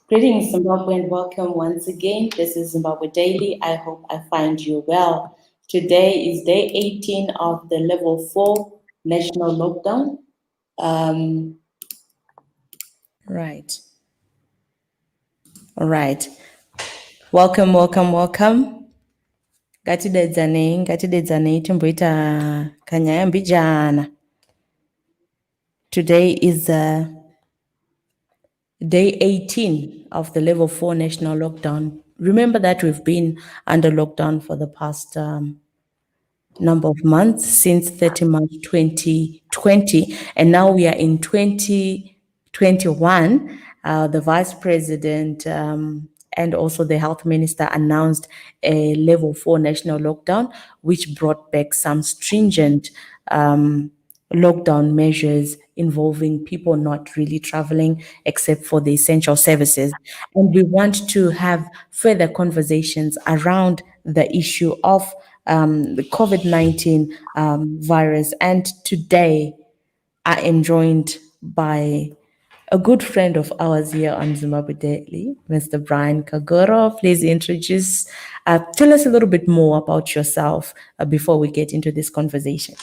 Greetings, Zimbabwe, and welcome once again. This is Zimbabwe Daily. I hope I find you well. Today is day 18 of the level 4 national lockdown. Right. All right. Welcome. Ngatidedzanei timboita kanyaya mbijana. Today is day 18 of the level 4 national lockdown. Remember that we've been under lockdown for the past number of months, since 30 March 2020, and now we are in 2021. The vice president and also the health minister announced a level 4 national lockdown, which brought back some stringent lockdown measures involving people not really traveling except for the essential services. And we want to have further conversations around the issue of the COVID-19 virus. And today I am joined by a good friend of ours here on Zimbabwe Daily, Mr. Brian Kagoro. Please tell us a little bit more about yourself before we get into this conversation.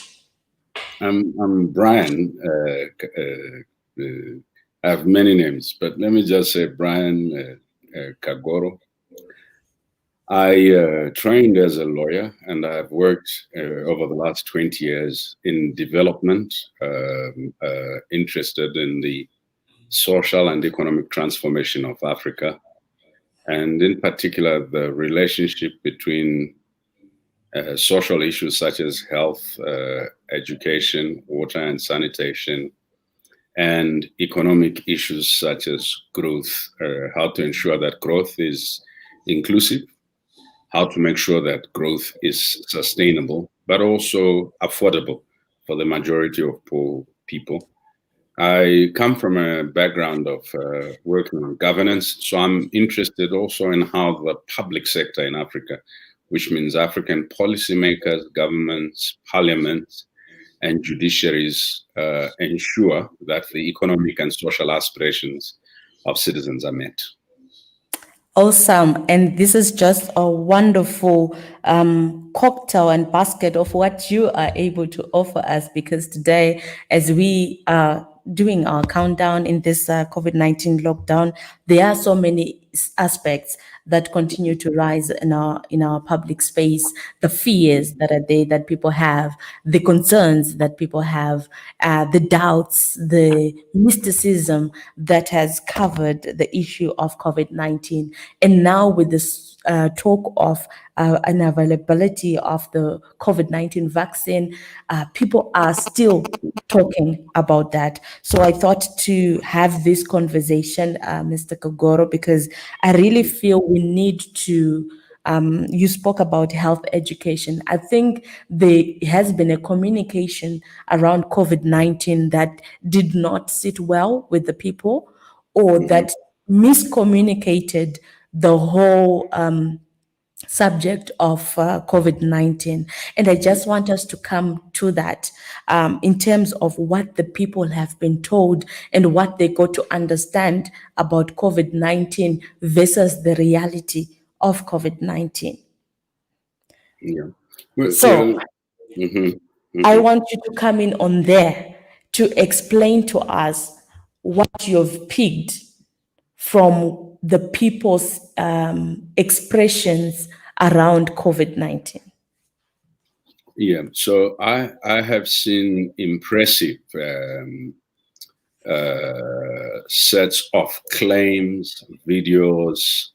I'm Brian. I have many names, but let me just say Brian Kagoro. I trained as a lawyer, and I've worked over the last 20 years in development, interested in the social and economic transformation of Africa, and in particular, the relationship between social issues such as health, education, water and sanitation, and economic issues such as growth, how to ensure that growth is inclusive, how to make sure that growth is sustainable, but also affordable for the majority of poor people. I come from a background of working on governance, so I'm interested also in how the public sector in Africa, which means African policymakers, governments, parliaments, and judiciaries ensure that the economic and social aspirations of citizens are met. Awesome. And this is just a wonderful cocktail and basket of what you are able to offer us, because today, as we are doing our countdown in this COVID-19 lockdown, there are so many aspects that continue to rise in our public space, the fears that are there that people have, the concerns that people have, the doubts, the mysticism that has covered the issue of COVID-19. And now with this talk of an availability of the COVID-19 vaccine, people are still talking about that. So I thought to have this conversation, Mr. Kagoro, because I really feel we need to, you spoke about health education. I think there has been a communication around COVID-19 that did not sit well with the people, or that miscommunicated the whole subject of COVID-19. And I just want us to come to that in terms of what the people have been told and what they got to understand about COVID-19 versus the reality of COVID-19. Yeah. So I want you to come in on there to explain to us what you've picked from the people's expressions around COVID-19. Yeah, so I have seen impressive sets of claims, videos,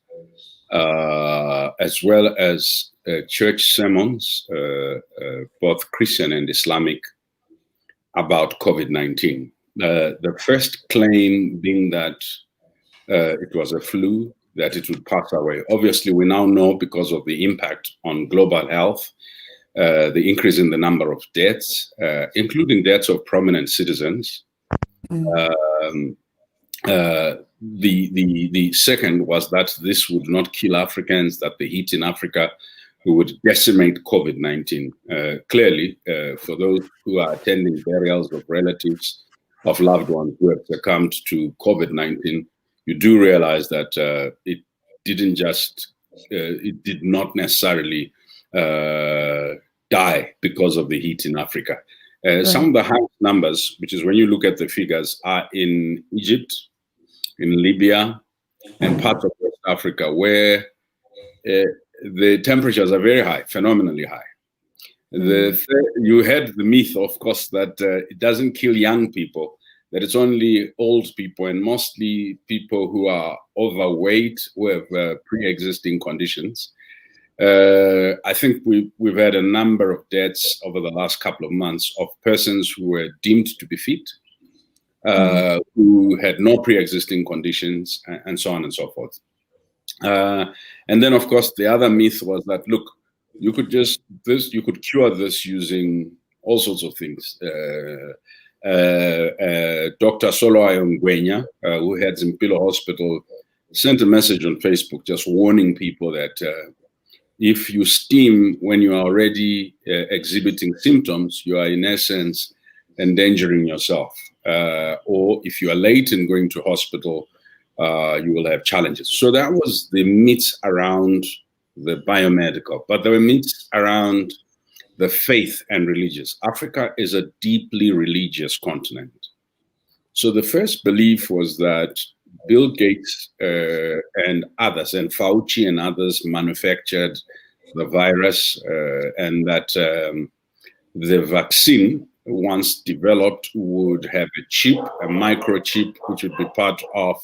as well as church sermons, both Christian and Islamic, about COVID-19. The first claim being that it was a flu, that it would pass away. Obviously, we now know, because of the impact on global health, the increase in the number of deaths, including deaths of prominent citizens. The second was that this would not kill Africans, that the heat in Africa would decimate COVID-19. Clearly, for those who are attending burials of relatives, of loved ones who have succumbed to COVID-19, you do realize that it did not necessarily die because of the heat in Africa. Some of the highest numbers, which is when you look at the figures, are in Egypt, in Libya, and parts of West Africa, where the temperatures are very high, phenomenally high. You had the myth, of course, that it doesn't kill young people, that it's only old people and mostly people who are overweight, who have pre-existing conditions. I think we've had a number of deaths over the last couple of months of persons who were deemed to be fit, who had no pre-existing conditions, and so on and so forth. And then, of course, the other myth was that, look, you could cure this using all sorts of things. Dr. Solo Ayongwenya, who heads Impilo Hospital, sent a message on Facebook just warning people that if you steam when you are already exhibiting symptoms, you are in essence endangering yourself. Or if you are late in going to hospital, you will have challenges. So that was the myths around the biomedical, but there were myths around the faith and religious. Africa is a deeply religious continent. So the first belief was that Bill Gates and others, and Fauci and others, manufactured the virus, and that the vaccine, once developed, would have a chip, a microchip, which would be part of,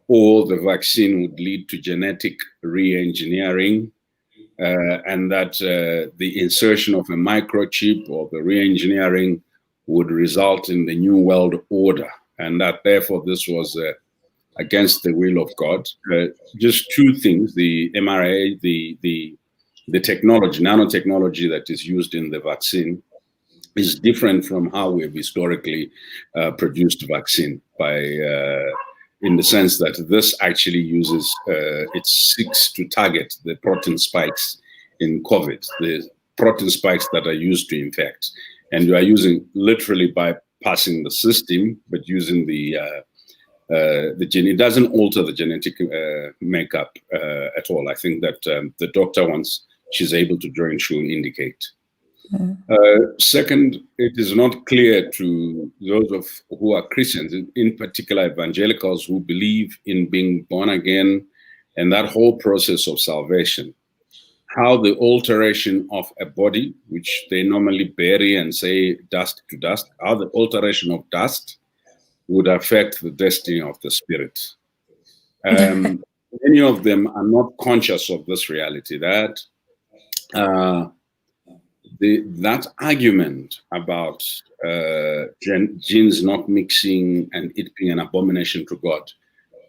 or the vaccine would lead to genetic re-engineering, and that the insertion of a microchip or the re-engineering would result in the new world order, and that therefore this was against the will of God. Just two things: the mRNA, the technology, nanotechnology that is used in the vaccine, is different from how we've historically produced vaccine in the sense that this actually uses, it seeks to target the protein spikes in COVID, the protein spikes that are used to infect. And you are using, literally bypassing the system, but using the gene. It doesn't alter the genetic makeup at all. I think that the doctor, once she's able to join, she'll indicate. Second, it is not clear to those who are Christians, in particular evangelicals, who believe in being born again and that whole process of salvation, how the alteration of a body, which they normally bury and say dust to dust, how the alteration of dust would affect the destiny of the spirit. Many of them are not conscious of this reality, that that argument about genes not mixing and it being an abomination to God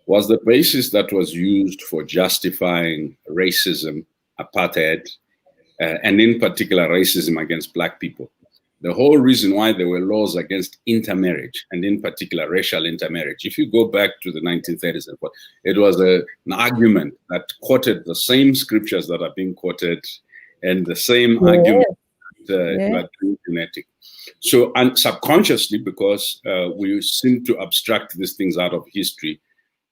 was the basis that was used for justifying racism, apartheid, and in particular racism against Black people. The whole reason why there were laws against intermarriage, and in particular racial intermarriage, if you go back to the 1930s, it was an argument that quoted the same scriptures that are being quoted and the same argument about genetic. So, and subconsciously, because we seem to abstract these things out of history,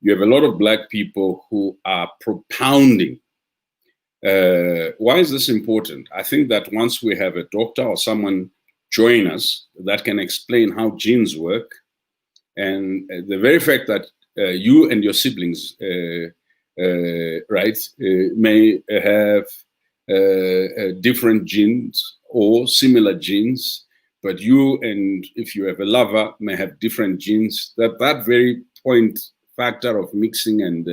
you have a lot of Black people who are propounding. Why is this important? I think that once we have a doctor or someone join us that can explain how genes work, and the very fact that you and your siblings, may have different genes or similar genes, but you and if you have a lover may have different genes, that very point factor of mixing and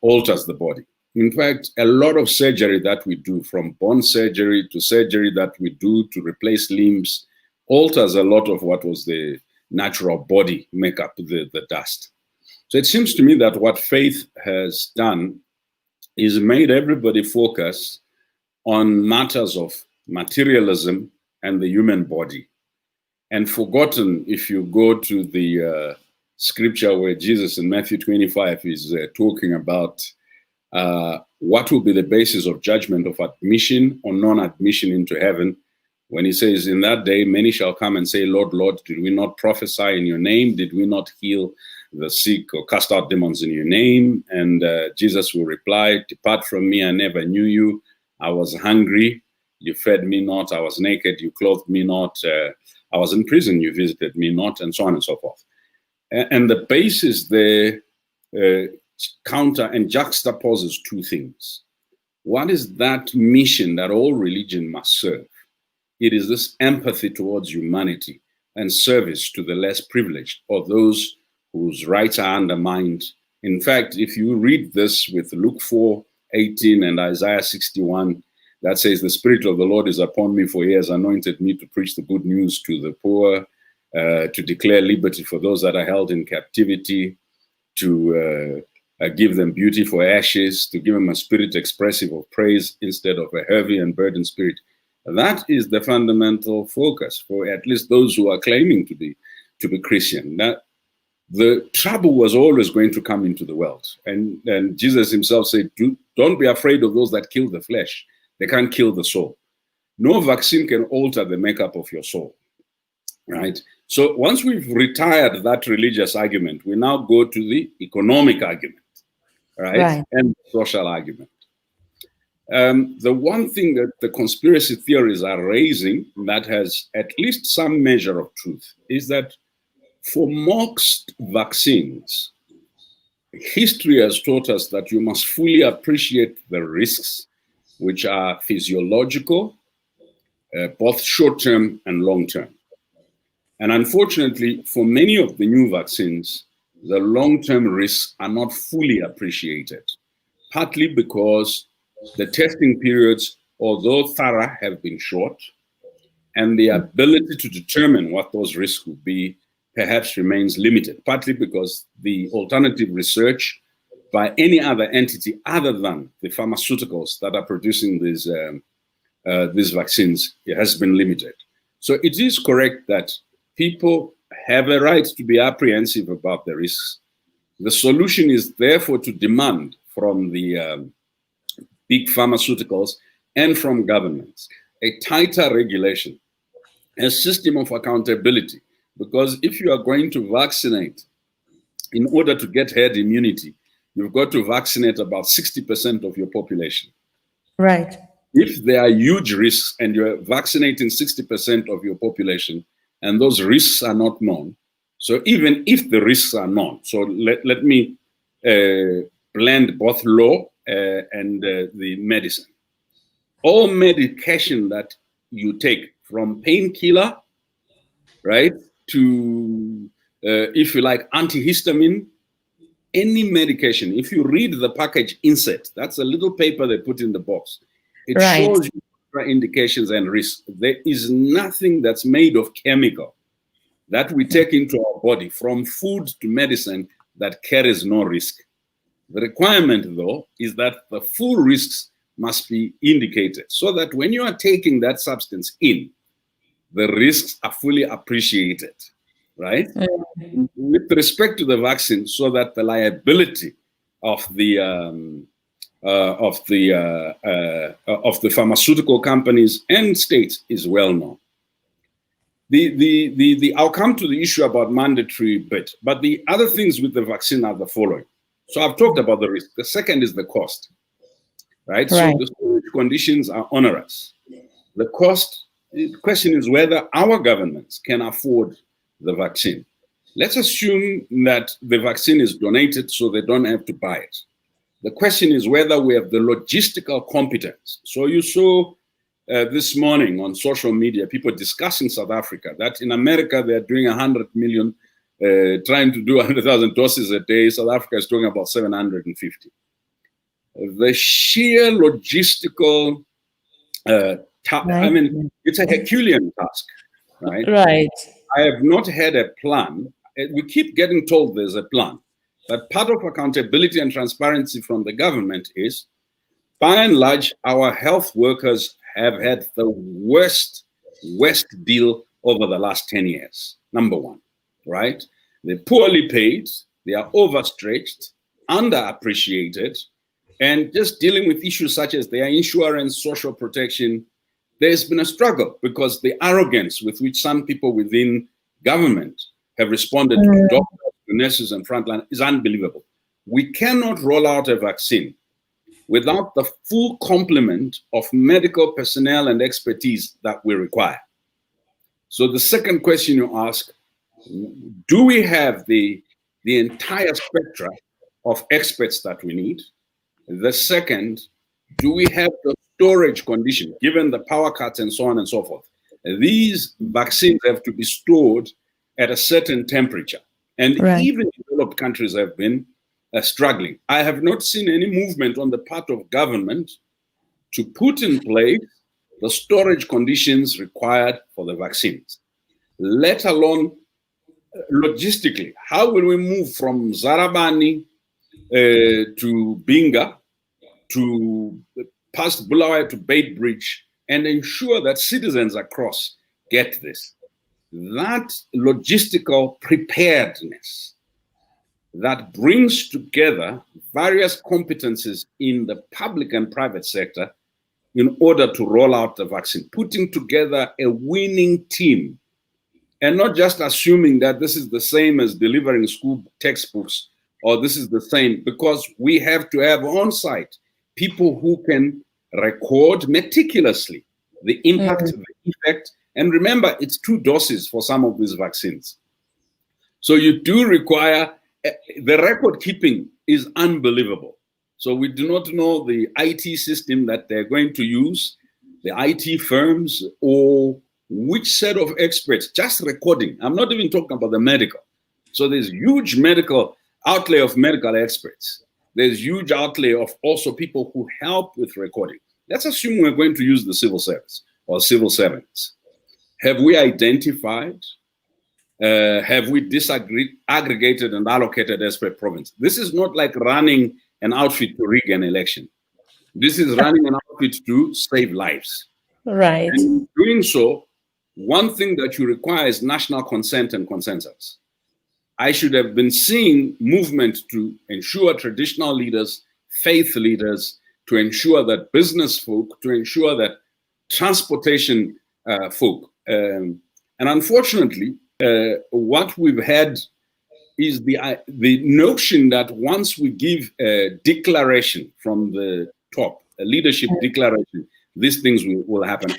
alters the body. In fact, a lot of surgery that we do, from bone surgery to surgery that we do to replace limbs, alters a lot of what was the natural body makeup, the dust. So it seems to me that what faith has done is made everybody focus on matters of materialism and the human body, and forgotten, if you go to the scripture where Jesus in Matthew 25 is talking about what will be the basis of judgment of admission or non-admission into heaven, when he says, in that day, many shall come and say, Lord, Lord, did we not prophesy in your name? Did we not heal the sick or cast out demons in your name. And Jesus will reply, depart from me, I never knew you. I was hungry, you fed me not. I was naked, you clothed me not. I was in prison, you visited me not, and so on and so forth. And the basis there counter and juxtaposes two things. What is that mission that all religion must serve? It is this empathy towards humanity and service to the less privileged or those whose rights are undermined. In fact, if you read this with Luke 4:18 and Isaiah 61, that says, the Spirit of the Lord is upon me, for he has anointed me to preach the good news to the poor, to declare liberty for those that are held in captivity, to give them beauty for ashes, to give them a spirit expressive of praise instead of a heavy and burdened spirit. That is the fundamental focus for at least those who are claiming to be Christian. That the trouble was always going to come into the world. And Jesus himself said, don't be afraid of those that kill the flesh. They can't kill the soul. No vaccine can alter the makeup of your soul, right? So once we've retired that religious argument, we now go to the economic argument, right? And social argument. The one thing that the conspiracy theories are raising that has at least some measure of truth is that for most vaccines, history has taught us that you must fully appreciate the risks, which are physiological, both short-term and long-term. And unfortunately, for many of the new vaccines, the long-term risks are not fully appreciated, partly because the testing periods, although thorough, have been short, and the ability to determine what those risks would be perhaps remains limited, partly because the alternative research by any other entity other than the pharmaceuticals that are producing these vaccines has been limited. So it is correct that people have a right to be apprehensive about the risks. The solution is therefore to demand from the big pharmaceuticals and from governments a tighter regulation, a system of accountability. Because if you are going to vaccinate in order to get herd immunity, you've got to vaccinate about 60% of your population. Right. If there are huge risks and you're vaccinating 60% of your population and those risks are not known, so even if the risks are known, so let me blend both law and the medicine. All medication that you take, from painkiller, right, to, if you like, antihistamine, any medication, if you read the package insert, that's a little paper they put in the box. It shows you indications and risks. There is nothing that's made of chemical that we take into our body, from food to medicine, that carries no risk. The requirement, though, is that the full risks must be indicated so that when you are taking that substance in, the risks are fully appreciated, right? With respect to the vaccine, so that the liability of the pharmaceutical companies and states is well known. I'll come to the issue about mandatory bit, but the other things with the vaccine are the following. So I've talked about the risk. The second is the cost, right? So the storage conditions are onerous. The cost, the question is whether our governments can afford the vaccine. Let's assume that the vaccine is donated so they don't have to buy it. The question is whether we have the logistical competence. So you saw this morning on social media, people discussing South Africa, that in America they're doing 100 million, trying to do 100,000 doses a day. South Africa is talking about 750. The sheer logistical, I mean, it's a Herculean task, right? Right. I have not had a plan. We keep getting told there's a plan, but part of accountability and transparency from the government is, by and large, our health workers have had the worst deal over the last 10 years, number one, right? They're poorly paid, they are overstretched, underappreciated, and just dealing with issues such as their insurance, social protection. There's been a struggle because the arrogance with which some people within government have responded to doctors the nurses and frontline is unbelievable. We cannot roll out a vaccine without the full complement of medical personnel and expertise that we require. So the second question you ask, do we have the entire spectrum of experts that we need? The second, do we have the storage condition, given the power cuts and so on and so forth? These vaccines have to be stored at a certain temperature. And even developed countries have been struggling. I have not seen any movement on the part of government to put in place the storage conditions required for the vaccines, let alone logistically. How will we move from Zarabani to Binga to past Bulawayo to Bait Bridge and ensure that citizens across get this? That logistical preparedness that brings together various competencies in the public and private sector in order to roll out the vaccine, putting together a winning team, and not just assuming that this is the same as delivering school textbooks, or this is the same, because we have to have on site people who can record meticulously the impact, the effect. And remember, it's 2 doses for some of these vaccines. So you do require, the record keeping is unbelievable. So we do not know the IT system that they're going to use, the IT firms, or which set of experts, just recording. I'm not even talking about the medical. So there's huge medical outlay of medical experts. There's huge outlay of also people who help with recording. Let's assume we're going to use the civil service or civil servants. Have we identified, have we aggregated and allocated as per province? This is not like running an outfit to rig an election. This is running an outfit to save lives. Right. And in doing so, one thing that you require is national consent and consensus. I should have been seeing movement to ensure traditional leaders, faith leaders, to ensure that business folk, to ensure that transportation folk. And unfortunately, what we've had is the notion that once we give a declaration from the top, a leadership declaration, these things will happen.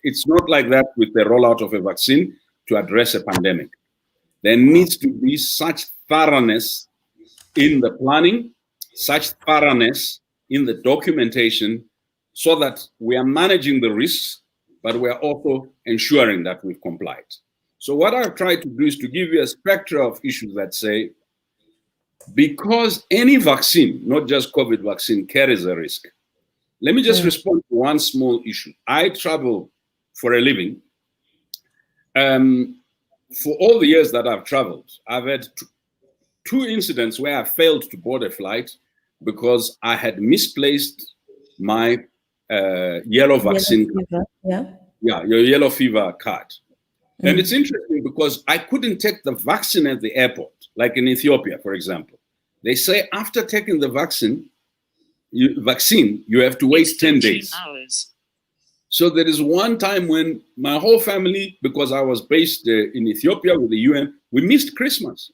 It's not like that with the rollout of a vaccine to address a pandemic. There needs to be such thoroughness in the planning, such thoroughness in the documentation, so that we are managing the risks, but we are also ensuring that we've complied. So what I've tried to do is to give you a spectrum of issues that say, because any vaccine, not just COVID vaccine, carries a risk. Let me just respond to one small issue. I travel for a living. For all the years that I've traveled, I've had two incidents where I failed to board a flight because I had misplaced my yellow vaccine. Your yellow fever card. And it's interesting because I couldn't take the vaccine at the airport, like in Ethiopia, for example. They say after taking the vaccine, you have to wait 10 days. So there is one time when my whole family, because I was based in Ethiopia with the UN, we missed Christmas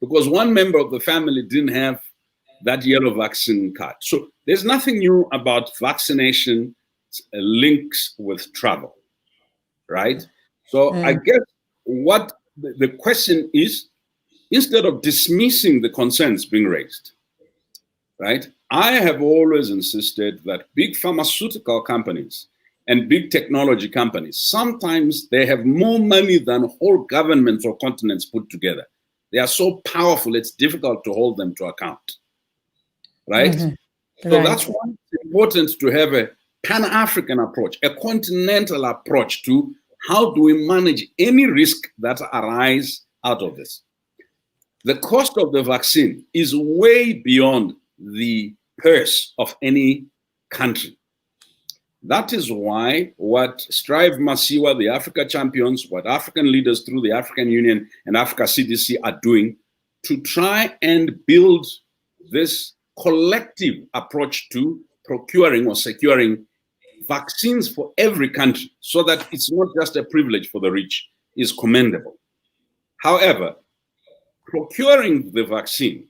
because one member of the family didn't have that yellow vaccine card. So there's nothing new about vaccination links with travel, right? So I guess what the question is, instead of dismissing the concerns being raised, right? I have always insisted that big pharmaceutical companies and big technology companies, sometimes they have more money than whole governments or continents put together. They are so powerful, it's difficult to hold them to account, right? So that's why it's important to have a Pan-African approach, a continental approach to how do we manage any risk that arise out of this. The cost of the vaccine is way beyond the purse of any country. That is why what Strive Masiwa, the Africa champions, what African leaders through the African Union and Africa CDC are doing to try and build this collective approach to procuring or securing vaccines for every country so that it's not just a privilege for the rich is commendable. However, procuring the vaccine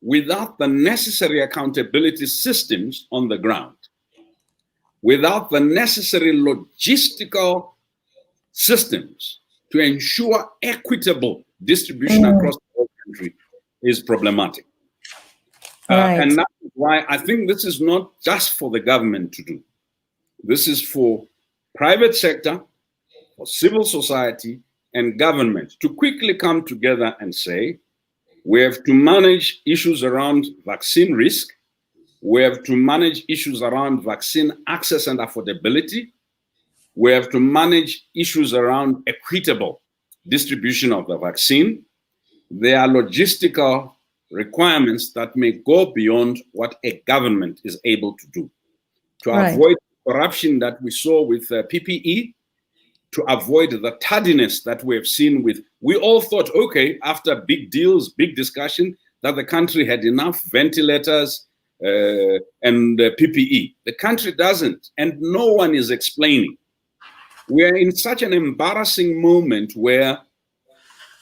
without the necessary accountability systems on the ground, without the necessary logistical systems to ensure equitable distribution across the whole country is problematic. And that's why I think this is not just for the government to do. This is for private sector, for civil society, and government to quickly come together and say, we have to manage issues around vaccine risk. We have to manage issues around vaccine access and affordability. We have to manage issues around equitable distribution of the vaccine. There are logistical requirements that may go beyond what a government is able to do. To avoid corruption that we saw with PPE, to avoid the tardiness that we have seen with, we all thought, okay, after big deals, big discussion, that the country had enough ventilators and PPE. The country doesn't, and no one is explaining. We are in such an embarrassing moment where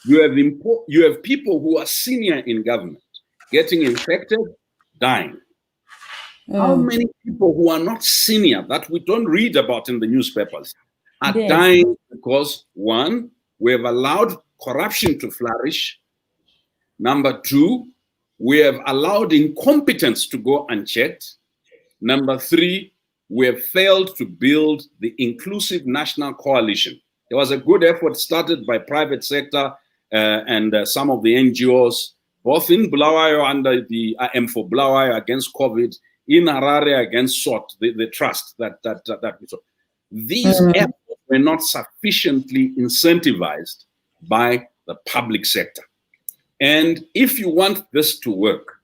you have people who are senior in government getting infected, dying. How many people who are not senior that we don't read about in the newspapers are dying because, one, we have allowed corruption to flourish. Number two, we have allowed incompetence to go unchecked. Number three, we have failed to build the inclusive national coalition. There was a good effort started by private sector and some of the NGOs, both in Bulawayo under the for Bulawayo against COVID, in Harare against SOT, the trust that we saw. These efforts were not sufficiently incentivized by the public sector. And if you want this to work,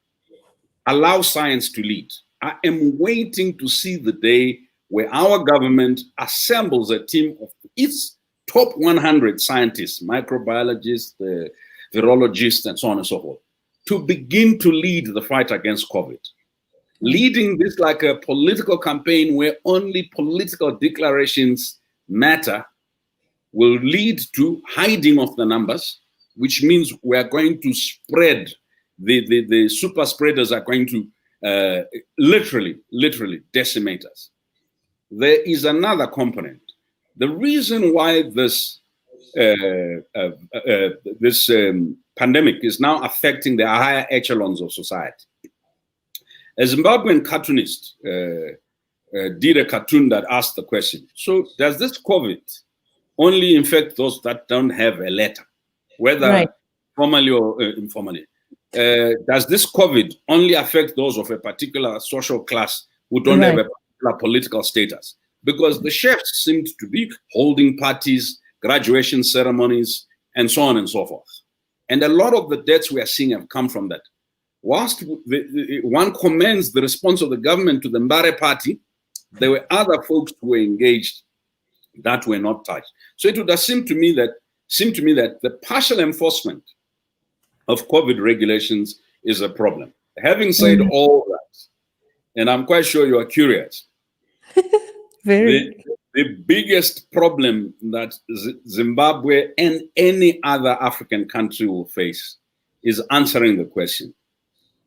allow science to lead. I am waiting to see the day where our government assembles a team of its top 100 scientists, microbiologists, virologists, and so on and so forth, to begin to lead the fight against COVID. Leading this like a political campaign where only political declarations matter will lead to hiding of the numbers, which means we are going to spread, the super spreaders are going to literally decimate us. There is another component. The reason why this pandemic is now affecting the higher echelons of society. A Zimbabwean cartoonist did a cartoon that asked the question, so does this COVID only infect those that don't have a letter, whether formally or informally? Does this COVID only affect those of a particular social class who don't have a particular political status? Because the chefs seemed to be holding parties, graduation ceremonies, and so on and so forth. And a lot of the deaths we are seeing have come from that. Whilst one commends the response of the government to the Mbare party, there were other folks who were engaged that were not touched. So it would have seemed to me that the partial enforcement of COVID regulations is a problem. Having said all that, and I'm quite sure you are curious, the biggest problem that Zimbabwe and any other African country will face is answering the question.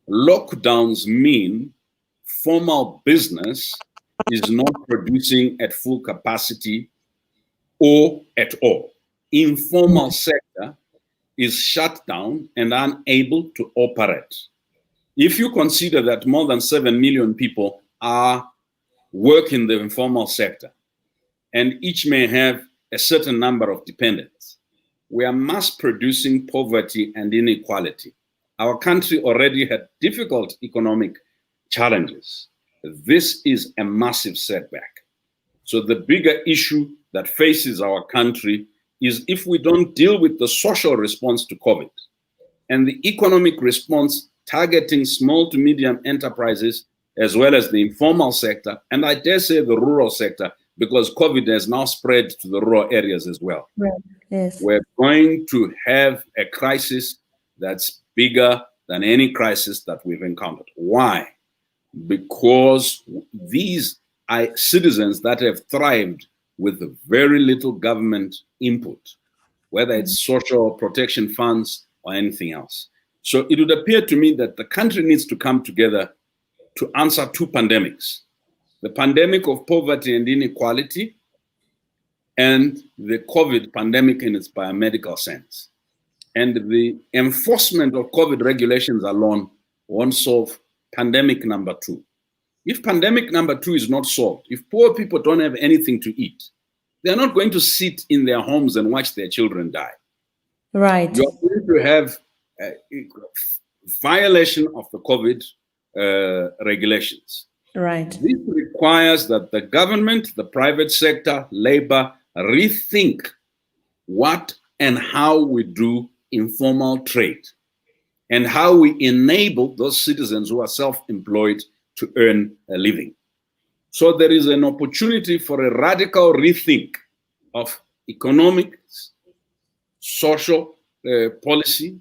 Lockdowns mean formal business is not producing at full capacity or at all. Informal sector is shut down and unable to operate. If you consider that more than 7 million people work in the informal sector, and each may have a certain number of dependents, we are mass producing poverty and inequality. Our country already had difficult economic challenges. This is a massive setback. So the bigger issue that faces our country is if we don't deal with the social response to COVID and the economic response targeting small to medium enterprises, as well as the informal sector, and I dare say the rural sector, because COVID has now spread to the rural areas as well. Right. Yes. We're going to have a crisis that's bigger than any crisis that we've encountered. Why? Because these are citizens that have thrived with very little government input, whether it's social protection funds, or anything else. So it would appear to me that the country needs to come together to answer two pandemics: the pandemic of poverty and inequality, and the COVID pandemic in its biomedical sense. And the enforcement of COVID regulations alone won't solve pandemic number two. If pandemic number two is not solved, if poor people don't have anything to eat, they're not going to sit in their homes and watch their children die. Right. You're going to have a violation of the COVID regulations. Right. This requires that the government, the private sector, labor rethink what and how we do informal trade and how we enable those citizens who are self-employed to earn a living. So there is an opportunity for a radical rethink of economic, social policy,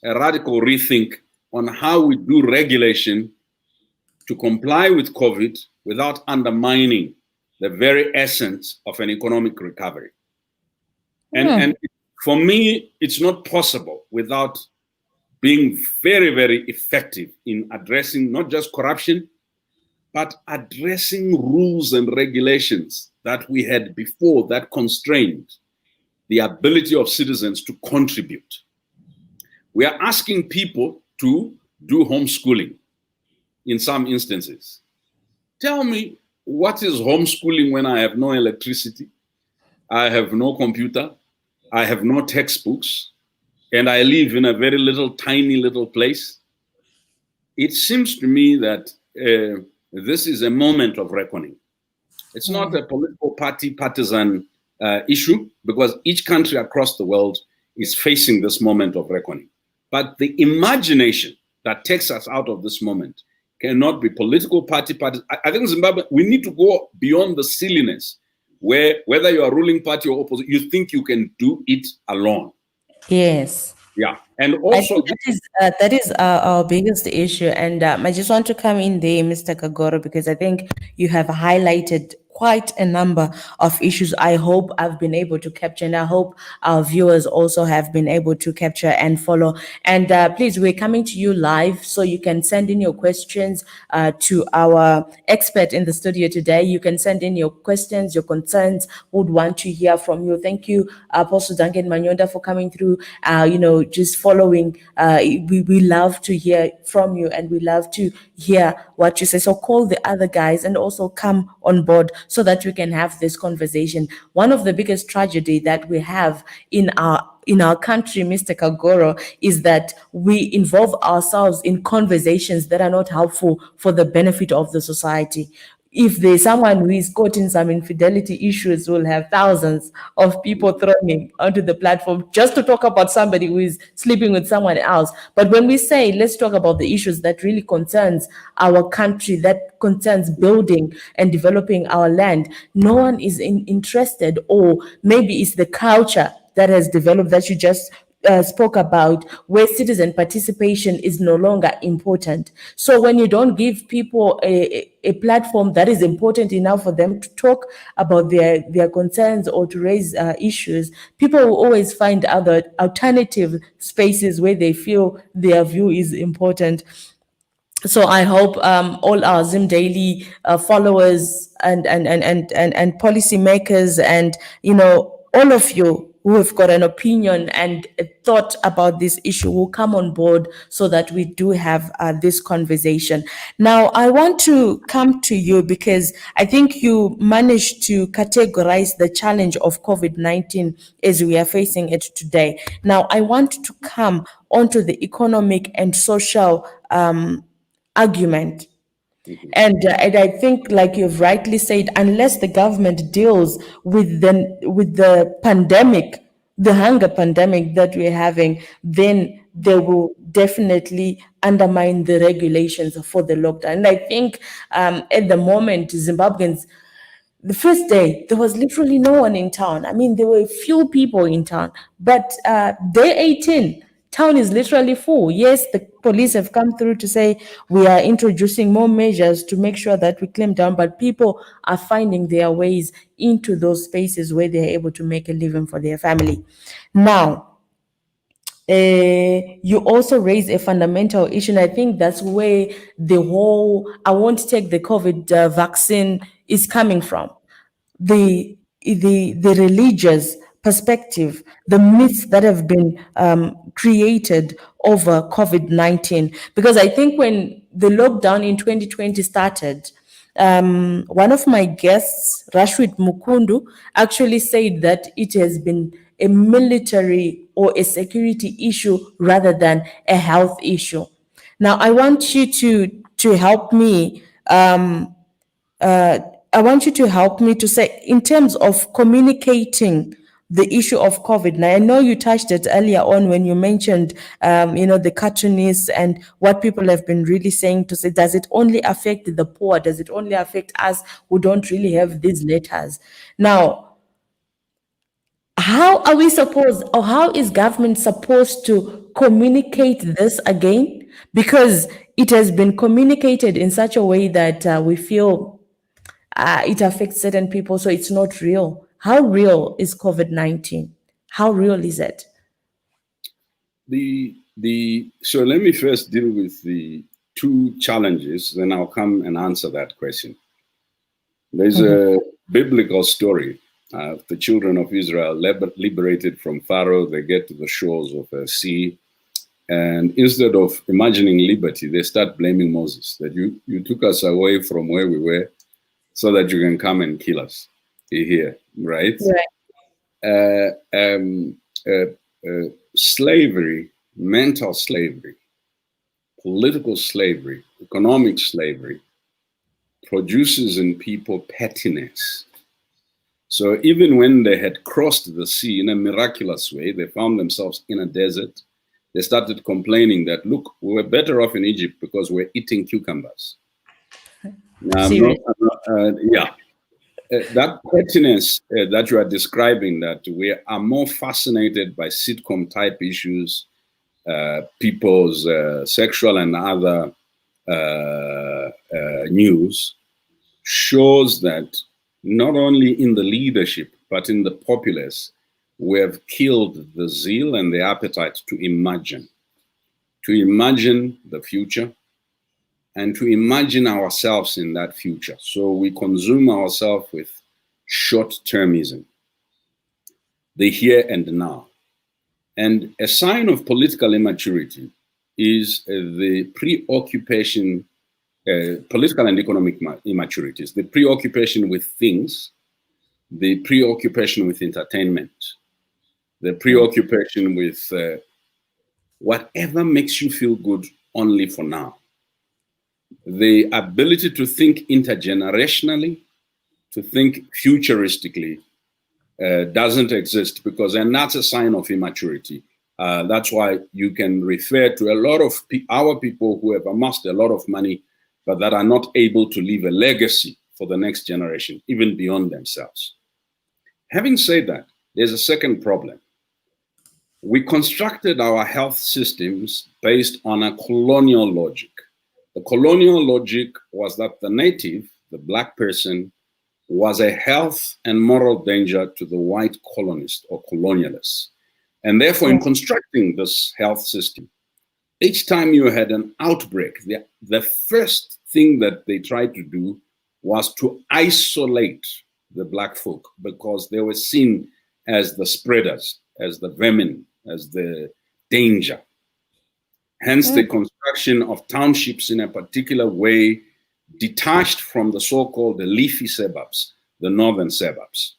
a radical rethink on how we do regulation to comply with COVID without undermining the very essence of an economic recovery. And for me, it's not possible without being very, very effective in addressing not just corruption, but addressing rules and regulations that we had before that constrained the ability of citizens to contribute. We are asking people to do homeschooling in some instances. Tell me, what is homeschooling when I have no electricity, I have no computer, I have no textbooks, and I live in a very tiny little place? It seems to me that this is a moment of reckoning. It's not a political partisan issue, because each country across the world is facing this moment of reckoning. But the imagination that takes us out of this moment cannot be political partisan. I think in Zimbabwe, we need to go beyond the silliness where whether you are ruling party or opposition, you think you can do it alone. Yes. Yeah. And also, that is our biggest issue. And I just want to come in there, Mr. Kagoro, because I think you have highlighted quite a number of issues I hope I've been able to capture, and I hope our viewers also have been able to capture and follow. And please, we're coming to you live, so you can send in your questions to our expert in the studio today. You can send in your questions, your concerns. Would want to hear from you. Thank you, Apostle Duncan Manyonda, for coming through. Just following. We love to hear from you, and we love to hear what you say. So call the other guys and also come on board so that we can have this conversation. One of the biggest tragedy that we have in our country, Mr. Kagoro, is that we involve ourselves in conversations that are not helpful for the benefit of the society. If there's someone who is caught in some infidelity issues, we'll have thousands of people throwing onto the platform just to talk about somebody who is sleeping with someone else. But when we say, let's talk about the issues that really concerns our country, that concerns building and developing our land, no one is interested, or maybe it's the culture that has developed that you just spoke about, where citizen participation is no longer important. So when you don't give people a platform that is important enough for them to talk about their concerns or to raise issues, people will always find other alternative spaces where they feel their view is important. So I hope all our Zim Daily followers and policymakers, and all of you who have got an opinion and a thought about this issue will come on board so that we do have this conversation. Now, I want to come to you because I think you managed to categorize the challenge of COVID-19 as we are facing it today. Now, I want to come onto the economic and social argument. And I think, like you've rightly said, unless the government deals with the pandemic, the hunger pandemic that we're having, then they will definitely undermine the regulations for the lockdown. And I think at the moment, Zimbabweans, the first day, there was literally no one in town. I mean, there were a few people in town, but day 18, town is literally full. Yes, the police have come through to say we are introducing more measures to make sure that we clamp down, but people are finding their ways into those spaces where they're able to make a living for their family. Now, You also raise a fundamental issue, and I think that's where the whole "I won't take the COVID vaccine" is coming from. The religious perspective, the myths that have been created over COVID-19. Because I think when the lockdown in 2020 started, one of my guests, Rashid Mukundu, actually said that it has been a military or a security issue rather than a health issue. Now, I want you to help me. I want you to help me to say, in terms of communicating the issue of COVID. Now, I know you touched it earlier on when you mentioned, the cartoonists and what people have been really saying to say, does it only affect the poor? Does it only affect us who don't really have these letters? Now, how are we supposed, or how is government supposed to communicate this again? Because it has been communicated in such a way that we feel it affects certain people, so it's not real. How real is COVID-19? How real is it? So let me first deal with the two challenges, then I'll come and answer that question. There's a biblical story of the children of Israel liberated from Pharaoh. They get to the shores of the sea, and instead of imagining liberty, they start blaming Moses, that you took us away from where we were so that you can come and kill us here, right? Slavery, mental slavery, political slavery, economic slavery produces in people pettiness. So even when they had crossed the sea in a miraculous way, they found themselves in a desert. They started complaining that, look, we were better off in Egypt because we're eating cucumbers. Now, that pettiness that you are describing, that we are more fascinated by sitcom type issues, people's sexual and other news, shows that not only in the leadership, but in the populace, we have killed the zeal and the appetite to imagine the future, and to imagine ourselves in that future. So we consume ourselves with short-termism, the here and now. And a sign of political immaturity is the preoccupation, political and economic immaturities, the preoccupation with things, the preoccupation with entertainment, the preoccupation with whatever makes you feel good only for now. The ability to think intergenerationally, to think futuristically, doesn't exist, and that's a sign of immaturity. That's why you can refer to a lot of our people who have amassed a lot of money, but that are not able to leave a legacy for the next generation, even beyond themselves. Having said that, there's a second problem. We constructed our health systems based on a colonial logic. The colonial logic was that the native, the Black person, was a health and moral danger to the white colonist or colonialists. And therefore, in constructing this health system, each time you had an outbreak, the first thing that they tried to do was to isolate the Black folk, because they were seen as the spreaders, as the vermin, as the danger. Hence the construction of townships in a particular way, detached from the so-called leafy suburbs, the northern suburbs.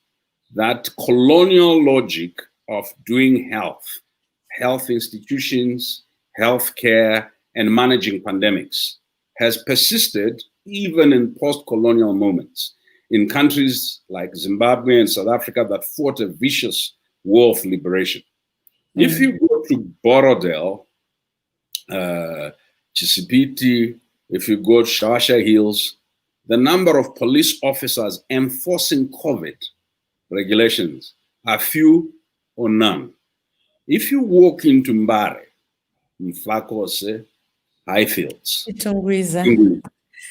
That colonial logic of doing health institutions, healthcare, and managing pandemics has persisted even in post-colonial moments in countries like Zimbabwe and South Africa that fought a vicious war of liberation. If you go to Borodale, Chisipiti, if you go to Shawasha Hills, the number of police officers enforcing COVID regulations are few or none. If you walk into Mbare, Mflakose, Highfields,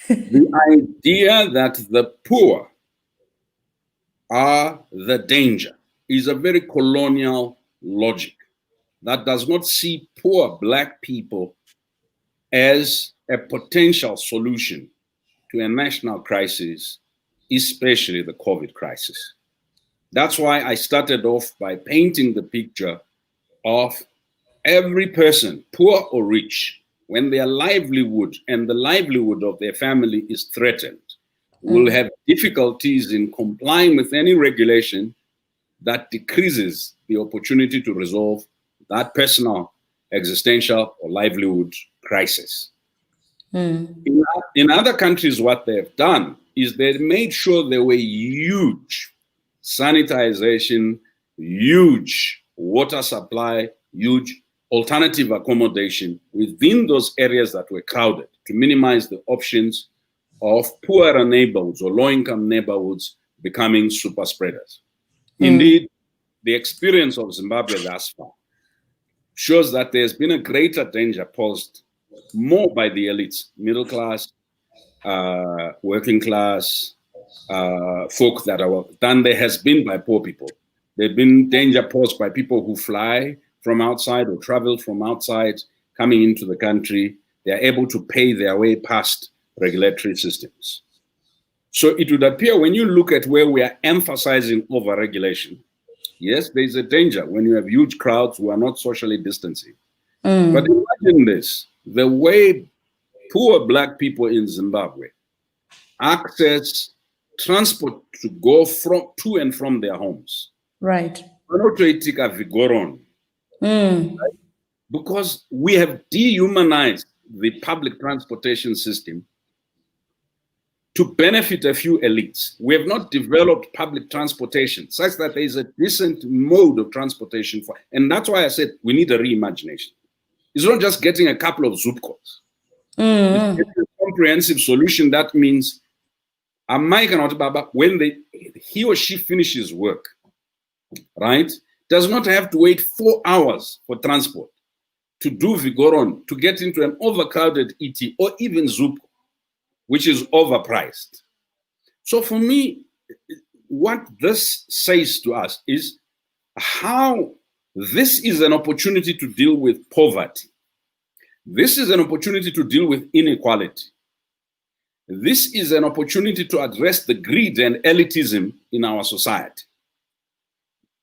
the idea that the poor are the danger is a very colonial logic. that does not see poor Black people as a potential solution to a national crisis, especially the COVID crisis. That's why I started off by painting the picture of every person, poor or rich, when their livelihood and the livelihood of their family is threatened, will have difficulties in complying with any regulation that decreases the opportunity to resolve that personal, existential, or livelihood crisis. In other countries, what they've done is they made sure there were huge sanitization, huge water supply, huge alternative accommodation within those areas that were crowded to minimize the options of poorer neighborhoods or low-income neighborhoods becoming super spreaders. Indeed, the experience of Zimbabwe thus far shows that there's been a greater danger posed more by the elites, middle class, working class folk than there has been by poor people. There's been danger posed by people who fly from outside or travel from outside coming into the country. They are able to pay their way past regulatory systems. So it would appear when you look at where we are emphasizing over-regulation, yes, there's a danger when you have huge crowds who are not socially distancing. But imagine this, the way poor Black people in Zimbabwe access transport to go to and from their homes. Right. Because we have dehumanized the public transportation system to benefit a few elites. We have not developed public transportation such that there is a decent mode of transportation and that's why I said we need a reimagination. It's not just getting a couple of Zoop calls. It's a comprehensive solution. That means when he or she finishes work, right, does not have to wait 4 hours for transport to do Vigoron, to get into an overcrowded ET or even Zoop, which is overpriced. So for me, what this says to us is how this is an opportunity to deal with poverty. This is an opportunity to deal with inequality. This is an opportunity to address the greed and elitism in our society.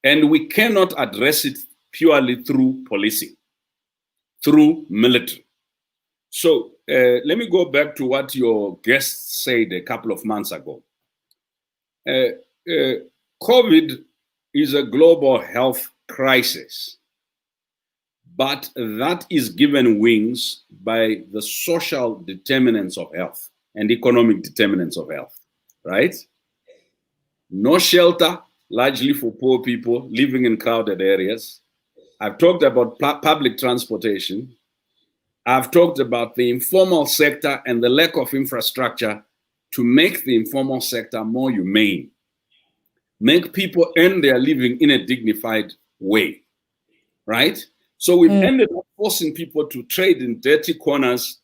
And we cannot address it purely through policing, through military. So let me go back to what your guest said a couple of months ago. COVID is a global health crisis, but that is given wings by the social determinants of health and economic determinants of health, right? No shelter, largely for poor people living in crowded areas. I've talked about public transportation. I've talked about the informal sector and the lack of infrastructure to make the informal sector more humane, make people earn their living in a dignified way, right? So we've ended up forcing people to trade in dirty corners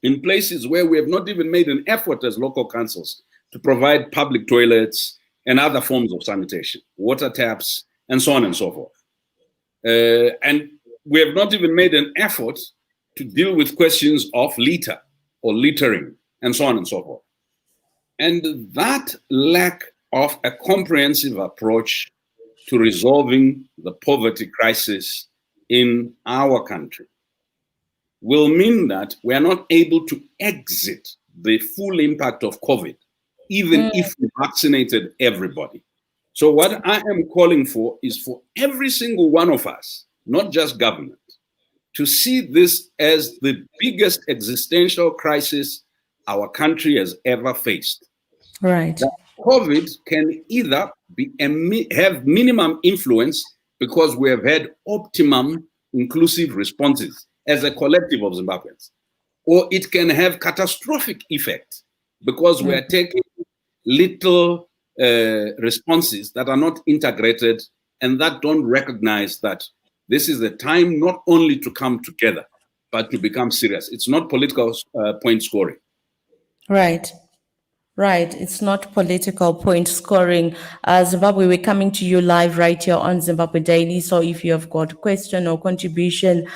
in places where we have not even made an effort as local councils to provide public toilets and other forms of sanitation, water taps, and so on and so forth. And we have not even made an effort to deal with questions of litter or littering, and so on and so forth. And that lack of a comprehensive approach to resolving the poverty crisis in our country will mean that we are not able to exit the full impact of COVID, even if we vaccinated everybody. So what I am calling for is for every single one of us, not just government, to see this as the biggest existential crisis our country has ever faced. Right. That COVID can either have minimum influence because we have had optimum inclusive responses as a collective of Zimbabweans, or it can have catastrophic effect because we are taking little responses that are not integrated and that don't recognize that this is the time not only to come together, but to become serious. It's not political point scoring. Right. Right, it's not political point scoring. Zimbabwe, we're coming to you live right here on Zimbabwe Daily. So if you have got a question or contribution,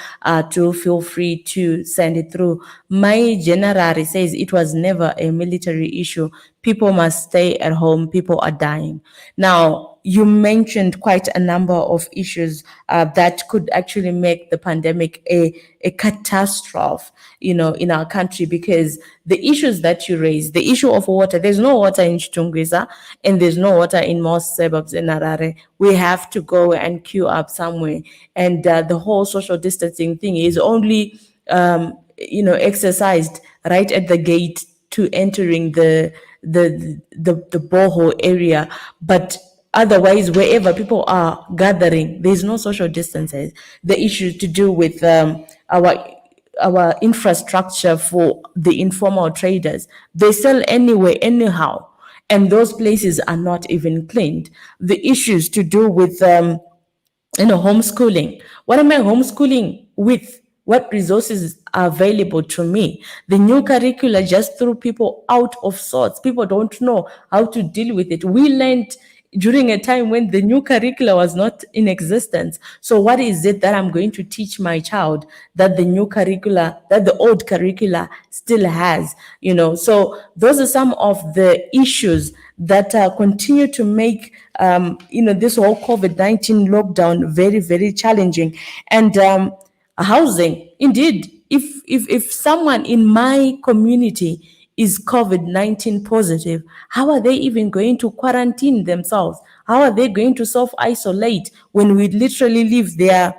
do feel free to send it through. My general says it was never a military issue. People must stay at home. People are dying. Now, you mentioned quite a number of issues that could actually make the pandemic a catastrophe, in our country, because the issues that you raise, the issue of water, there's no water in Chitungwiza and there's no water in most suburbs in Harare. We have to go and queue up somewhere. And the whole social distancing thing is only, exercised right at the gate to entering the borehole area. But otherwise, wherever people are gathering, there's no social distances. The issue to do with our infrastructure for the informal traders, they sell anywhere, anyhow, and those places are not even cleaned. The issues to do with homeschooling. What am I homeschooling with? What resources are available to me? The new curricula just threw people out of sorts. People don't know how to deal with it. We learned during a time when the new curricula was not in existence. So what is it that I'm going to teach my child that the old curricula still has? So those are some of the issues that continue to make this whole COVID-19 lockdown very, very challenging. And housing, indeed, if someone in my community is COVID-19 positive, how are they even going to quarantine themselves? How are they going to self-isolate when we literally live there?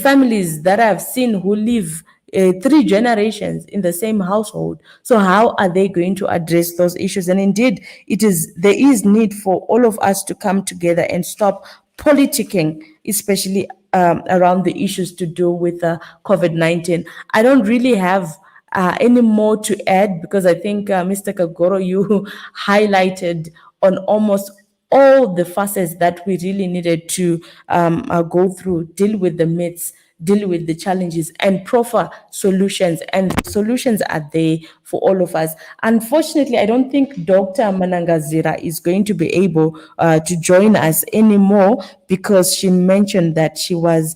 Families that I've seen who live 3 generations in the same household. So how are they going to address those issues? And indeed, there is need for all of us to come together and stop politicking, especially around the issues to do with COVID-19. I don't really have any more to add, because I think, Mr. Kagoro, you highlighted on almost all the facets that we really needed to go through, deal with the myths, deal with the challenges, and proffer solutions. And the solutions are there for all of us. Unfortunately, I don't think Dr. Manangazira is going to be able to join us anymore, because she mentioned that she was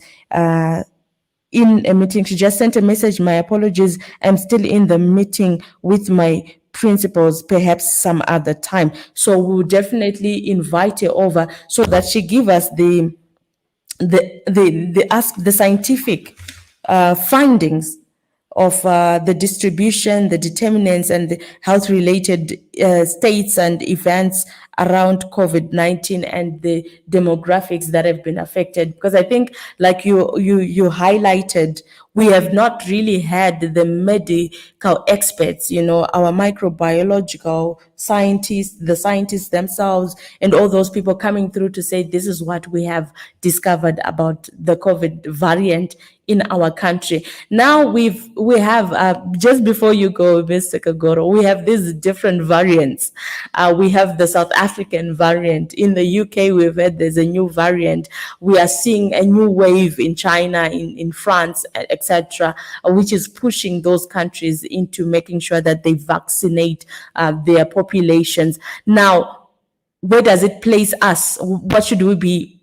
in a meeting. She just sent a message: my apologies, I'm still in the meeting with my principals, perhaps some other time. So we'll definitely invite her over so that she give us the scientific findings of the distribution, the determinants, and the health-related states and events around COVID-19 and the demographics that have been affected. Because I think, like you highlighted, we have not really had the medical experts, our microbiological scientists, the scientists themselves, and all those people coming through to say, this is what we have discovered about the COVID variant in our country. Now we have just before you go, Mr. Kagoro, we have these different variants. We have the South African variant. In the UK, we've heard there's a new variant. We are seeing a new wave in China, in France, etc., which is pushing those countries into making sure that they vaccinate their populations. Now, where does it place us? What should we be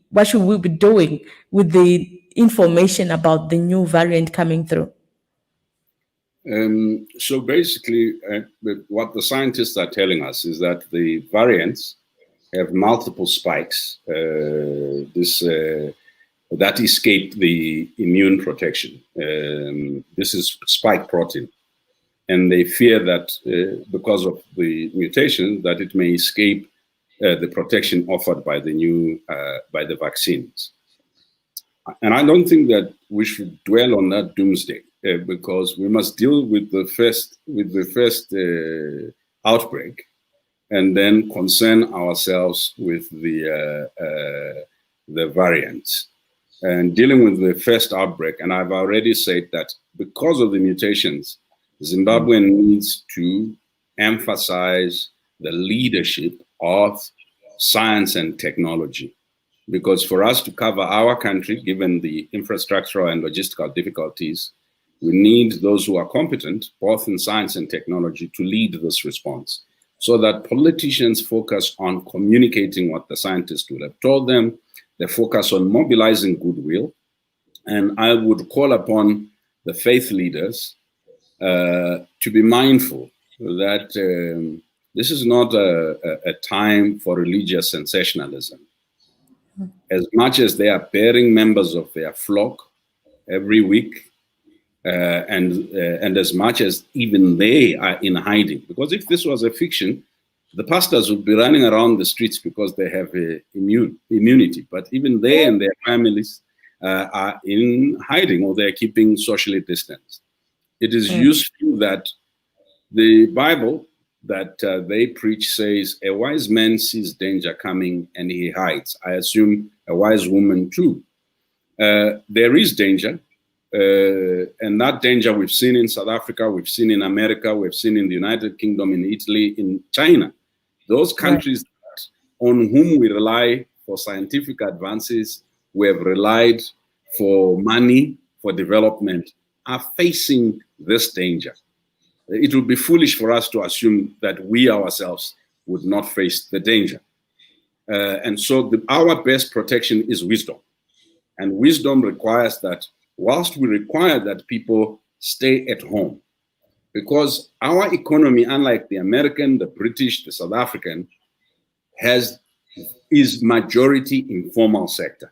doing with the information about the new variant coming through? So basically, what the scientists are telling us is that the variants have multiple spikes that escape the immune protection. This is spike protein. And they fear that because of the mutation, that it may escape the protection offered by the vaccines. And I don't think that we should dwell on that doomsday, because we must deal with the first outbreak, and then concern ourselves with the variants. And dealing with the first outbreak, and I've already said that because of the mutations, Zimbabwe needs to emphasize the leadership of science and technology. Because for us to cover our country, given the infrastructural and logistical difficulties, we need those who are competent, both in science and technology, to lead this response. so that politicians focus on communicating what the scientists would have told them. They focus on mobilizing goodwill. And I would call upon the faith leaders to be mindful that this is not a time for religious sensationalism. As much as they are bearing members of their flock every week, and as much as even they are in hiding, because if this was a fiction, the pastors would be running around the streets because they have immunity. But even they and their families are in hiding, or they're keeping socially distanced. It is useful that the Bible that they preach says, a wise man sees danger coming and he hides. I assume a wise woman too. There is danger, and that danger we've seen in South Africa, we've seen in America, we've seen in the United Kingdom, in Italy, in China. Those countries on whom we rely for scientific advances, we have relied for money, for development, are facing this danger. It would be foolish for us to assume that we ourselves would not face the danger. And so our best protection is wisdom. And wisdom requires that, whilst we require that people stay at home, because our economy, unlike the American, the British, the South African, is majority informal sector.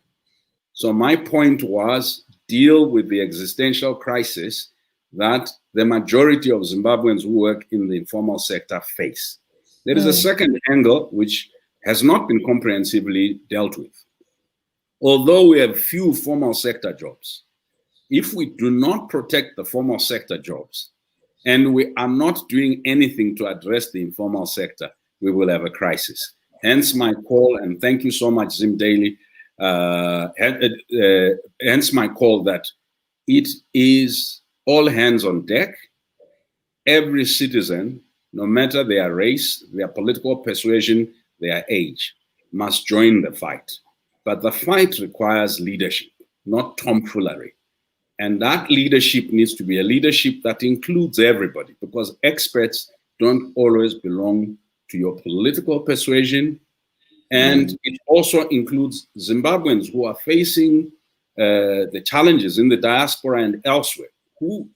So my point was, deal with the existential crisis that the majority of Zimbabweans who work in the informal sector face. There is a second angle which has not been comprehensively dealt with. Although we have few formal sector jobs, if we do not protect the formal sector jobs, and we are not doing anything to address the informal sector, we will have a crisis. Hence my call, and thank you so much, Zim Daily. Hence my call that it is all hands on deck. Every citizen, no matter their race, their political persuasion, their age, must join the fight. But the fight requires leadership, not tomfoolery. And that leadership needs to be a leadership that includes everybody, because experts don't always belong to your political persuasion. And it also includes Zimbabweans who are facing the challenges in the diaspora and elsewhere, who,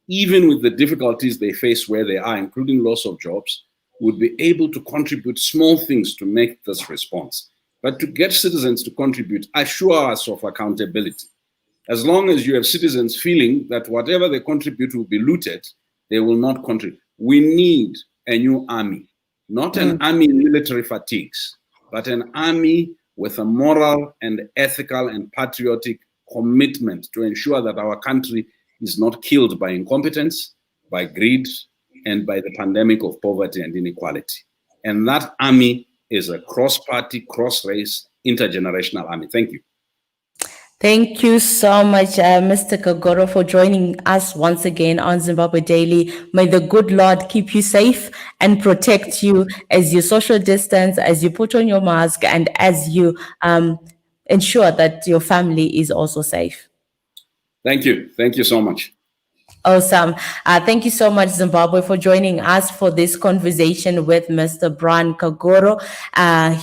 even with the difficulties they face where they are, including loss of jobs, would be able to contribute small things to make this response. But to get citizens to contribute, assure us of accountability. As long as you have citizens feeling that whatever they contribute will be looted, they will not contribute. We need a new army, not an army in military fatigues, but an army with a moral and ethical and patriotic commitment to ensure that our country is not killed by incompetence, by greed, and by the pandemic of poverty and inequality. And that army is a cross-party, cross-race, intergenerational army. Thank you. Thank you so much, Mr. Kagoro, for joining us once again on Zimbabwe Daily. May the good Lord keep you safe and protect you as you social distance, as you put on your mask, and as you ensure that your family is also safe. Thank you. Thank you so much. Awesome. Thank you so much, Zimbabwe, for joining us for this conversation with Mr. Brian Kagoro.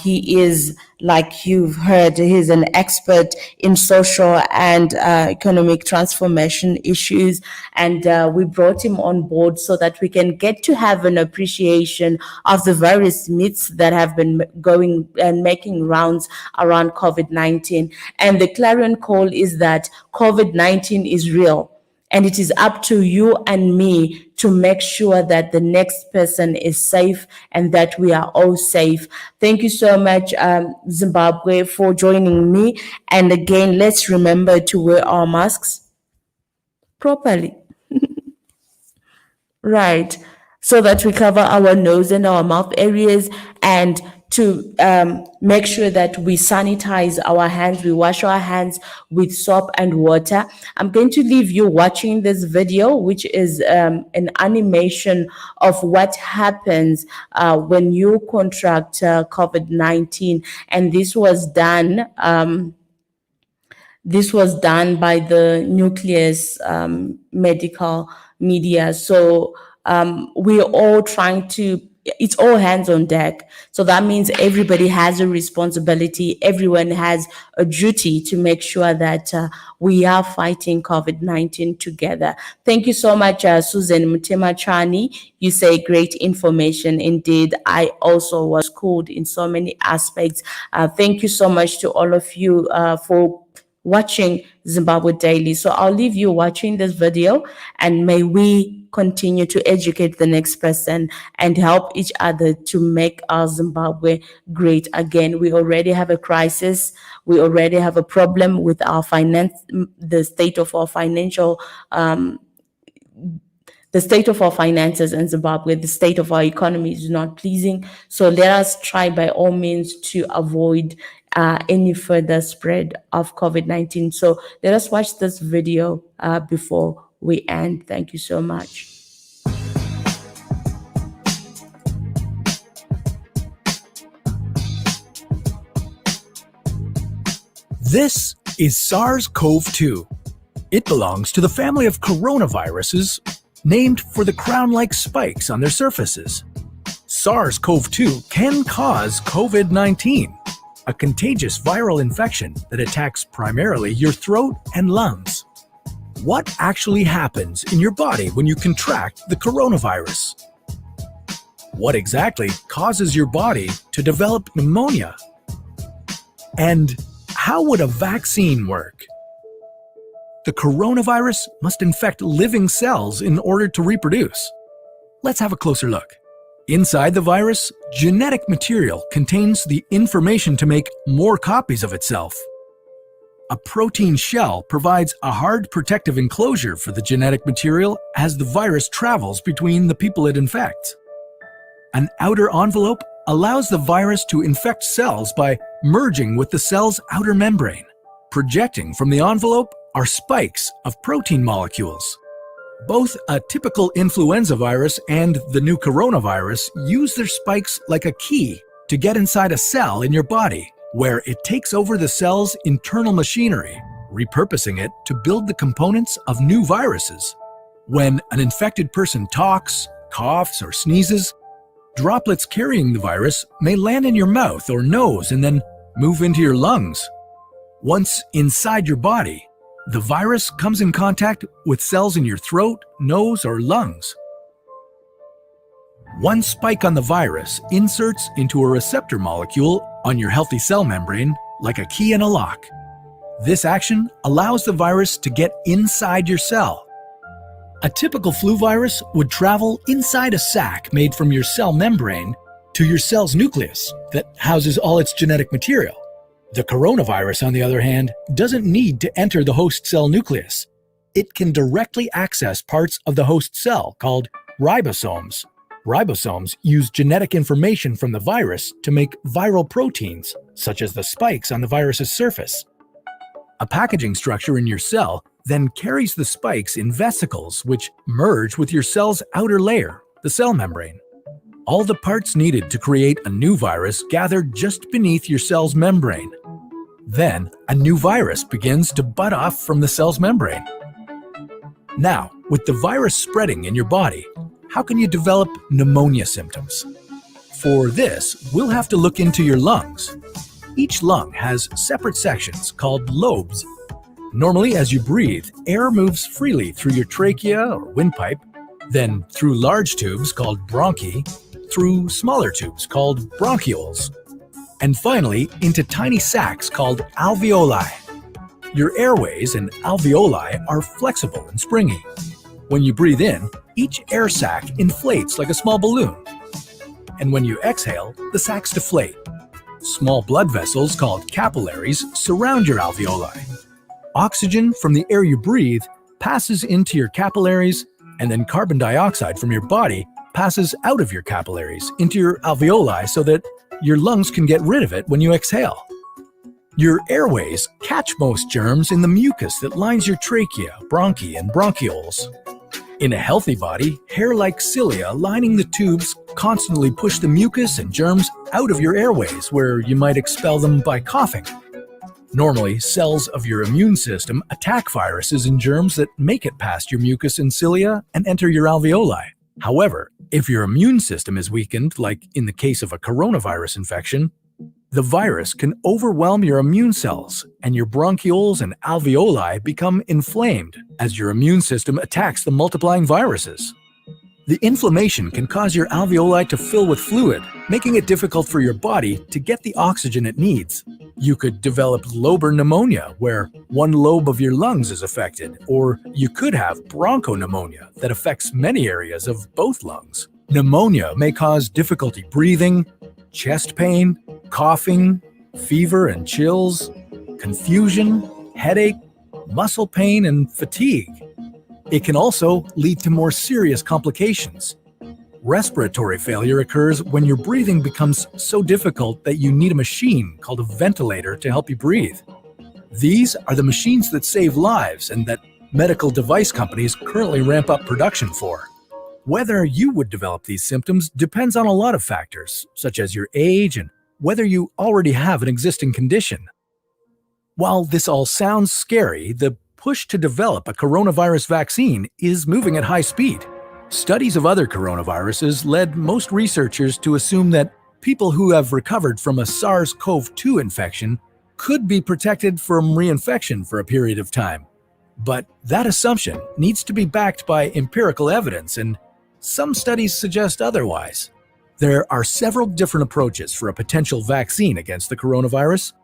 He is, like you've heard, he's an expert in social and economic transformation issues. And we brought him on board so that we can get to have an appreciation of the various myths that have been going and making rounds around COVID-19. And the clarion call is that COVID-19 is real. And it is up to you and me to make sure that the next person is safe and that we are all safe. Thank you so much, Zimbabwe, for joining me. And again, let's remember to wear our masks properly. Right. So that we cover our nose and our mouth areas, and to make sure that we sanitize our hands, we wash our hands with soap and water. I'm going to leave you watching this video, which is an animation of what happens when you contract COVID-19. And this was done by the Nucleus Medical Media. So we're all trying to it's all hands on deck. So that means everybody has a responsibility. Everyone has a duty to make sure that we are fighting COVID-19 together. Thank you so much, Susan Mutemachani. You say great information indeed. I also was schooled in so many aspects. Thank you so much to all of you for watching Zimbabwe Daily. So I'll leave you watching this video, and may we continue to educate the next person and help each other to make our Zimbabwe great again. We already have a crisis. We already have a problem with our finance, the state of our financial the state of our finances in Zimbabwe, the state of our economy is not pleasing. So let us try by all means to avoid any further spread of COVID-19. So let us watch this video before we end. Thank you so much. This is SARS-CoV-2. It belongs to the family of coronaviruses named for the crown-like spikes on their surfaces. SARS-CoV-2 can cause COVID-19, a contagious viral infection that attacks primarily your throat and lungs. What actually happens in your body when you contract the coronavirus? What exactly causes your body to develop pneumonia? And how would a vaccine work? The coronavirus must infect living cells in order to reproduce. Let's have a closer look. Inside the virus, genetic material contains the information to make more copies of itself. A protein shell provides a hard protective enclosure for the genetic material as the virus travels between the people it infects. An outer envelope allows the virus to infect cells by merging with the cell's outer membrane. Projecting from the envelope are spikes of protein molecules. Both a typical influenza virus and the new coronavirus use their spikes like a key to get inside a cell in your body, where it takes over the cell's internal machinery, repurposing it to build the components of new viruses. When an infected person talks, coughs, or sneezes, droplets carrying the virus may land in your mouth or nose and then move into your lungs. Once inside your body, the virus comes in contact with cells in your throat, nose, or lungs. One spike on the virus inserts into a receptor molecule on your healthy cell membrane like a key in a lock. This action allows the virus to get inside your cell. A typical flu virus would travel inside a sac made from your cell membrane to your cell's nucleus that houses all its genetic material. The coronavirus, on the other hand, doesn't need to enter the host cell nucleus. It can directly access parts of the host cell called ribosomes. Ribosomes use genetic information from the virus to make viral proteins, such as the spikes on the virus's surface. A packaging structure in your cell then carries the spikes in vesicles which merge with your cell's outer layer, the cell membrane. All the parts needed to create a new virus gather just beneath your cell's membrane. Then, a new virus begins to bud off from the cell's membrane. Now, with the virus spreading in your body, how can you develop pneumonia symptoms? For this, we'll have to look into your lungs. Each lung has separate sections called lobes. Normally, as you breathe, air moves freely through your trachea or windpipe, then through large tubes called bronchi, through smaller tubes called bronchioles, and finally into tiny sacs called alveoli. Your airways and alveoli are flexible and springy. When you breathe in, each air sac inflates like a small balloon. And when you exhale, the sacs deflate. Small blood vessels called capillaries surround your alveoli. Oxygen from the air you breathe passes into your capillaries, and then carbon dioxide from your body passes out of your capillaries into your alveoli so that your lungs can get rid of it when you exhale. Your airways catch most germs in the mucus that lines your trachea, bronchi, and bronchioles. In a healthy body, hair-like cilia lining the tubes constantly push the mucus and germs out of your airways, where you might expel them by coughing. Normally, cells of your immune system attack viruses and germs that make it past your mucus and cilia and enter your alveoli. However, If your immune system is weakened, like in the case of a coronavirus infection, the virus can overwhelm your immune cells, and your bronchioles and alveoli become inflamed as your immune system attacks the multiplying viruses. The inflammation can cause your alveoli to fill with fluid, making it difficult for your body to get the oxygen it needs. You could develop lobar pneumonia, where one lobe of your lungs is affected, or you could have bronchopneumonia that affects many areas of both lungs. Pneumonia may cause difficulty breathing, chest pain, coughing, fever and chills, confusion, headache, muscle pain, and fatigue. It can also lead to more serious complications. Respiratory failure occurs when your breathing becomes so difficult that you need a machine called a ventilator to help you breathe. These are the machines that save lives and that medical device companies currently ramp up production for. Whether you would develop these symptoms depends on a lot of factors, such as your age and whether you already have an existing condition. While this all sounds scary, the push to develop a coronavirus vaccine is moving at high speed. Studies of other coronaviruses led most researchers to assume that people who have recovered from a SARS-CoV-2 infection could be protected from reinfection for a period of time. But that assumption needs to be backed by empirical evidence, and some studies suggest otherwise. There are several different approaches for a potential vaccine against the coronavirus.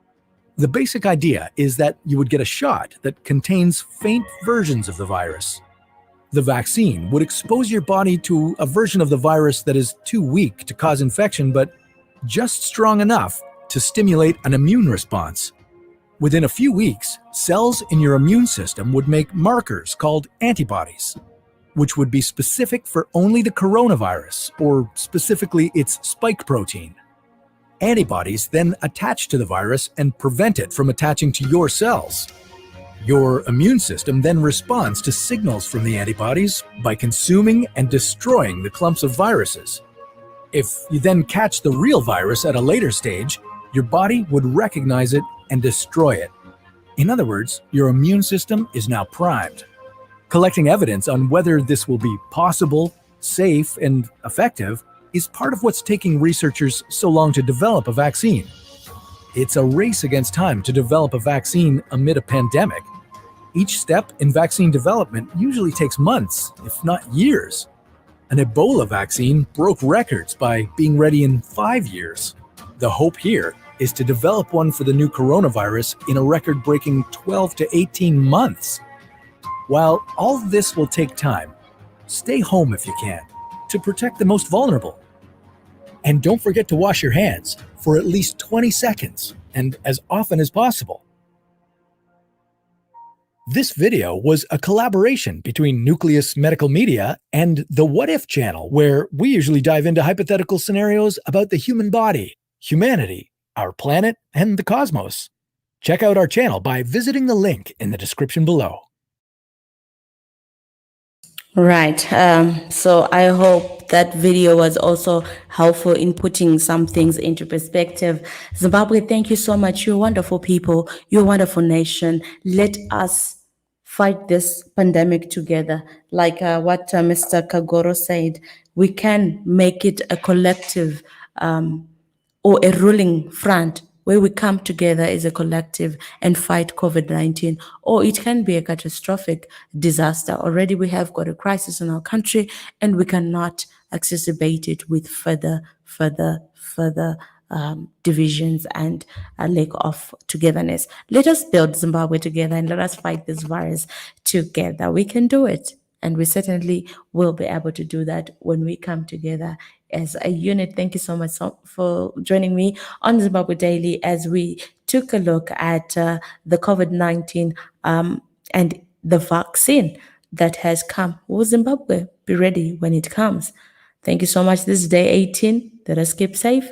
The basic idea is that you would get a shot that contains faint versions of the virus. The vaccine would expose your body to a version of the virus that is too weak to cause infection, but just strong enough to stimulate an immune response. Within a few weeks, cells in your immune system would make markers called antibodies, which would be specific for only the coronavirus, or specifically its spike protein. Antibodies then attach to the virus and prevent it from attaching to your cells. Your immune system then responds to signals from the antibodies by consuming and destroying the clumps of viruses. If you then catch the real virus at a later stage, your body would recognize it and destroy it. In other words, your immune system is now primed. Collecting evidence on whether this will be possible, safe, and effective is part of what's taking researchers so long to develop a vaccine. It's a race against time to develop a vaccine amid a pandemic. Each step in vaccine development usually takes months, if not years. An Ebola vaccine broke records by being ready in 5 years. The hope here is to develop one for the new coronavirus in a record-breaking 12 to 18 months. While all of this will take time, stay home if you can, to protect the most vulnerable. And don't forget to wash your hands for at least 20 seconds and as often as possible. This video was a collaboration between Nucleus Medical Media and the What If channel, where we usually dive into hypothetical scenarios about the human body, humanity, our planet, and the cosmos. Check out our channel by visiting the link in the description below. Right. So I hope that video was also helpful in putting some things into perspective. Zimbabwe, thank you so much. You're wonderful people. You're a wonderful nation. Let us fight this pandemic together. Like what Mr. Kagoro said, we can make it a collective or a ruling front where we come together as a collective and fight COVID-19, or it can be a catastrophic disaster. Already we have got a crisis in our country, and we cannot exacerbate it with further divisions and a lack of togetherness. Let us build Zimbabwe together and let us fight this virus together. We can do it, and we certainly will be able to do that when we come together as a unit. Thank you so much for joining me on Zimbabwe Daily as we took a look at the COVID-19 and the vaccine that has come. Will Zimbabwe be ready when it comes? Thank you so much. This is day 18. Let us keep safe,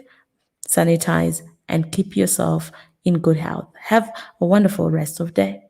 sanitize, and keep yourself in good health. Have a wonderful rest of the day.